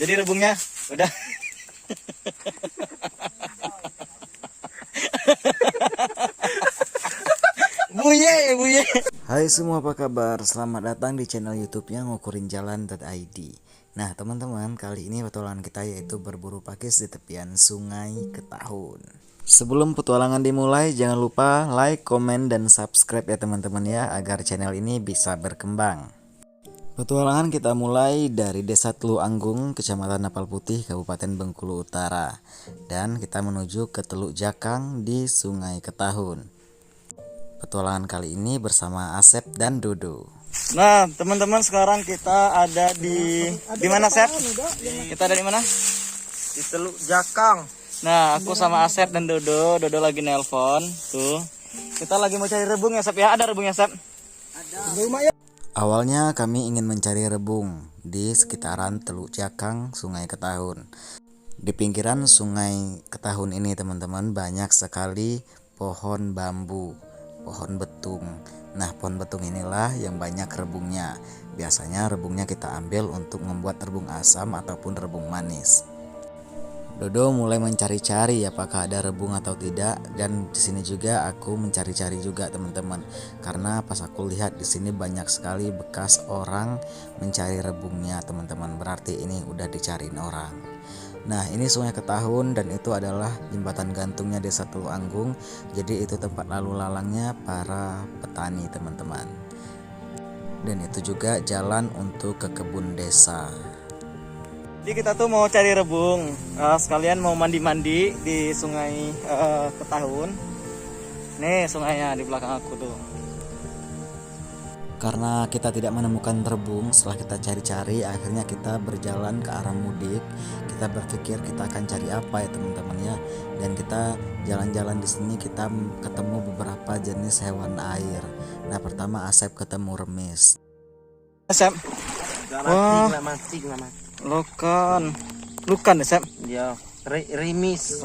Jadi rebungnya udah. Buye, buye. Hai semua, apa kabar? Selamat datang di channel YouTube-nya ngukurinjalan.id. Nah, teman-teman, kali ini petualangan kita yaitu berburu pakis di tepian Sungai Ketahun. Sebelum petualangan dimulai, jangan lupa like, komen, dan subscribe ya teman-teman ya, agar channel ini bisa berkembang. Petualangan kita mulai dari Desa Teluk Anggung, Kecamatan Napal Putih, Kabupaten Bengkulu Utara, dan kita menuju ke Teluk Jakang di Sungai Ketahun. Petualangan kali ini bersama Asep dan Dodo. Nah, teman-teman, sekarang kita ada di mana, Asep? Kita ada di mana? Di Teluk Jakang. Nah, aku sama Asep dan Dodo. Dodo lagi nelpon. Tuh. Kita lagi mau cari rebung ya, Asep ya? Ada rebungnya, Asep? Ada. Awalnya kami ingin mencari rebung di sekitaran Teluk Jakang, Sungai Ketahun. Di pinggiran Sungai Ketahun ini teman-teman banyak sekali pohon bambu, pohon betung. Nah, pohon betung inilah yang banyak rebungnya. Biasanya rebungnya kita ambil untuk membuat rebung asam ataupun rebung manis. Dodo mulai mencari-cari apakah ada rebung atau tidak, dan di sini juga aku mencari-cari juga teman-teman, karena pas aku lihat di sini banyak sekali bekas orang mencari rebungnya teman-teman, berarti ini udah dicariin orang. Nah, ini Sungai Ketahun dan itu adalah jembatan gantungnya Desa Teluk Anggung, jadi itu tempat lalu lalangnya para petani teman-teman, dan itu juga jalan untuk ke kebun desa. Jadi kita tuh mau cari rebung, sekalian mau mandi-mandi di Sungai Ketahun. Nih sungainya di belakang aku tuh. Karena kita tidak menemukan rebung, setelah kita cari-cari, akhirnya kita berjalan ke arah mudik. Kita berpikir kita akan cari apa ya teman-teman ya. Dan kita jalan-jalan di sini kita ketemu beberapa jenis hewan air. Nah, pertama Asep ketemu remis. Asep. Wah. Lukan ya, Sep? Ya, remis.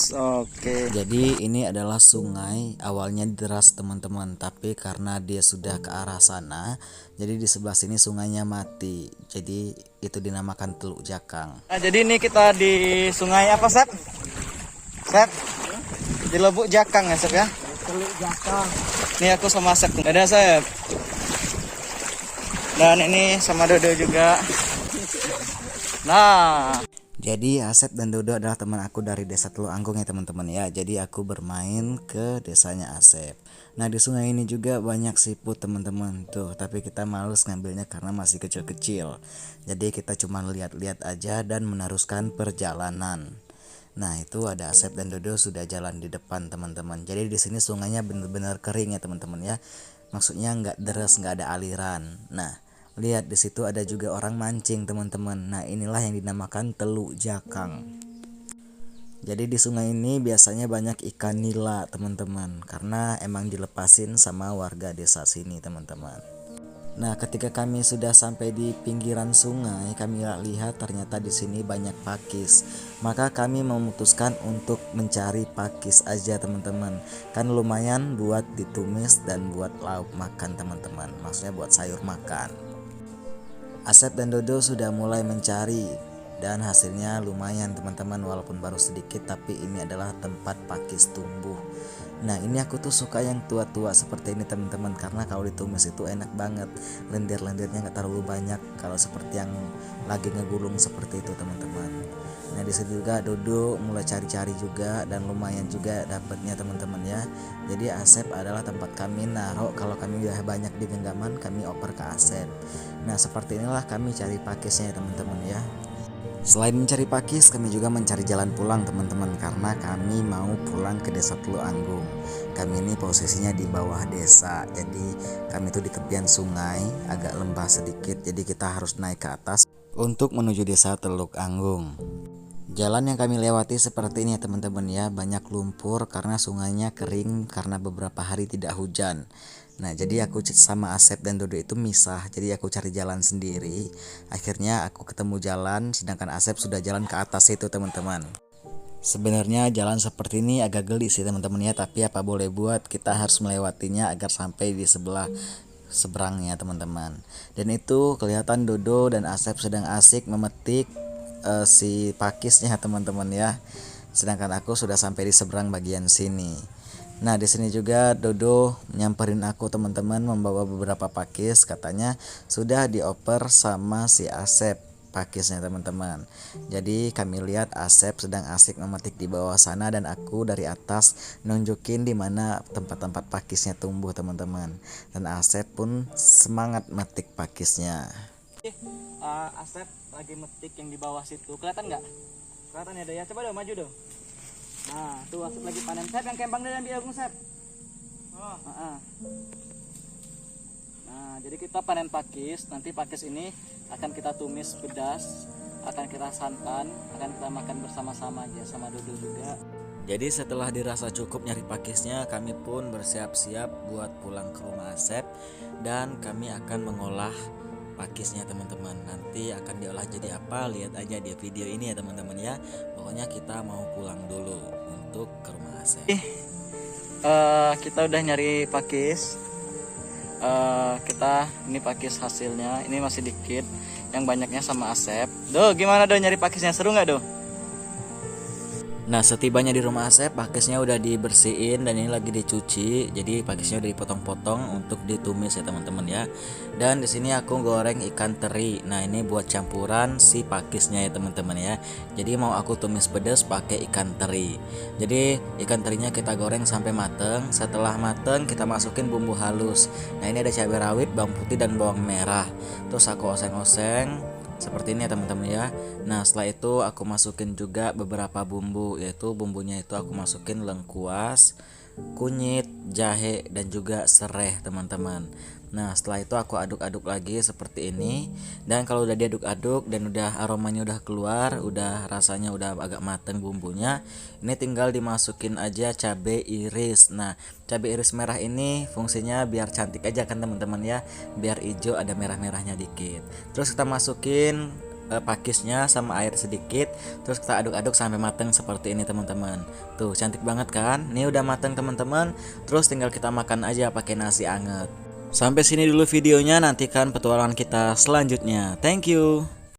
Oke. Jadi ini adalah sungai, awalnya deras teman-teman, tapi karena dia sudah ke arah sana, jadi di sebelah sini sungainya mati. Jadi itu dinamakan Teluk Jakang. Nah, jadi ini kita di sungai apa, Sep? Sep? Di Lubuk Jakang ya, Sep ya? Teluk Jakang. Ini aku sama Sep. Dadah, Sep. Dan ini sama Dodo juga. Nah, jadi Asep dan Dodo adalah teman aku dari Desa Teluk Anggung ya teman-teman ya. Jadi aku bermain ke desanya Asep. Nah, di sungai ini juga banyak siput teman-teman tuh, tapi kita males ngambilnya karena masih kecil-kecil. Jadi kita cuma lihat-lihat aja dan meneruskan perjalanan. Nah, itu ada Asep dan Dodo sudah jalan di depan teman-teman. Jadi di sini sungainya benar-benar kering ya teman-teman ya. Maksudnya nggak deras, nggak ada aliran. Nah, lihat di situ ada juga orang mancing teman-teman. Nah, inilah yang dinamakan Teluk Jakang. Jadi di sungai ini biasanya banyak ikan nila teman-teman, karena emang dilepasin sama warga desa sini teman-teman. Nah, ketika kami sudah sampai di pinggiran sungai, kami lihat ternyata di sini banyak pakis. Maka kami memutuskan untuk mencari pakis aja teman-teman. Kan lumayan buat ditumis dan buat lauk makan teman-teman. Maksudnya buat sayur makan. Asep dan Dodo sudah mulai mencari dan hasilnya lumayan teman-teman, walaupun baru sedikit, tapi ini adalah tempat pakis tumbuh. Nah, ini aku tuh suka yang tua-tua seperti ini teman-teman, karena kalau ditumis itu enak banget, lendir-lendirnya nggak terlalu banyak kalau seperti yang lagi ngegulung seperti itu teman-teman. Nah, di situ juga Dodo mulai cari-cari juga dan lumayan juga dapatnya teman-teman ya. Jadi Asep adalah tempat kami naruh, kalau kami udah banyak di genggaman kami oper ke Asep. Nah, seperti inilah kami cari pakisnya teman-teman ya. Selain mencari pakis, kami juga mencari jalan pulang teman-teman, karena kami mau pulang ke Desa Teluk Anggung. Kami ini posisinya di bawah desa, jadi kami itu di tepian sungai, agak lembah sedikit, jadi kita harus naik ke atas untuk menuju Desa Teluk Anggung. Jalan yang kami lewati seperti ini ya teman-teman ya, banyak lumpur karena sungainya kering karena beberapa hari tidak hujan. Nah, jadi aku sama Asep dan Dodo itu misah, jadi aku cari jalan sendiri. Akhirnya aku ketemu jalan, sedangkan Asep sudah jalan ke atas itu teman-teman. Sebenarnya jalan seperti ini agak geli sih teman-teman ya, tapi apa boleh buat, kita harus melewatinya agar sampai di sebelah seberangnya teman-teman. Dan itu kelihatan Dodo dan Asep sedang asik memetik si pakisnya teman-teman ya. Sedangkan aku sudah sampai di seberang bagian sini. Nah, di sini juga Dodo nyamperin aku teman-teman, membawa beberapa pakis, katanya sudah dioper sama si Asep pakisnya teman-teman. Jadi kami lihat Asep sedang asik memetik di bawah sana dan aku dari atas nunjukin di mana tempat-tempat pakisnya tumbuh teman-teman. Dan Asep pun semangat metik pakisnya. Asep lagi metik yang di bawah situ, kelihatan nggak? Kelihatan ya Do ya, coba Do maju Do. Nah tuh Asep lagi panen. Sep yang kembang dan diagung Sep. Oh. Nah jadi kita panen pakis, nanti pakis ini akan kita tumis pedas, akan kita santan, akan kita makan bersama-sama aja sama Dodo juga. Jadi setelah dirasa cukup nyari pakisnya, kami pun bersiap-siap buat pulang ke rumah Asep dan kami akan mengolah pakisnya teman-teman. Nanti akan diolah jadi apa, lihat aja di video ini ya teman-teman ya. Pokoknya kita mau pulang dulu untuk ke rumah Asep. Kita udah nyari pakis. Ini pakis hasilnya, ini masih dikit, yang banyaknya sama Asep. Do, gimana Do nyari pakisnya, seru nggak Do? Nah, setibanya di rumah Asep, pakisnya udah dibersihin dan ini lagi dicuci. Jadi pakisnya udah dipotong-potong untuk ditumis ya teman-teman ya. Dan di sini aku goreng ikan teri. Nah, ini buat campuran si pakisnya ya teman-teman ya. Jadi mau aku tumis pedas pakai ikan teri. Jadi ikan terinya kita goreng sampai mateng. Setelah mateng kita masukin bumbu halus. Nah, ini ada cabai rawit, bawang putih dan bawang merah. Terus aku oseng-oseng seperti ini ya teman-teman ya. Nah setelah itu aku masukin juga beberapa bumbu, yaitu bumbunya itu aku masukin lengkuas, kunyit, jahe dan juga serai teman-teman. Nah setelah itu aku aduk-aduk lagi seperti ini. Dan kalau udah diaduk-aduk dan udah aromanya udah keluar, udah rasanya udah agak mateng bumbunya, ini tinggal dimasukin aja cabai iris. Nah cabai iris merah ini fungsinya biar cantik aja kan teman-teman ya, biar hijau ada merah-merahnya dikit. Terus kita masukin pakisnya sama air sedikit, terus kita aduk-aduk sampai mateng seperti ini teman-teman. Tuh cantik banget kan, ini udah mateng teman-teman. Terus tinggal kita makan aja pakai nasi anget. Sampai sini dulu videonya, nantikan petualangan kita selanjutnya. Thank you.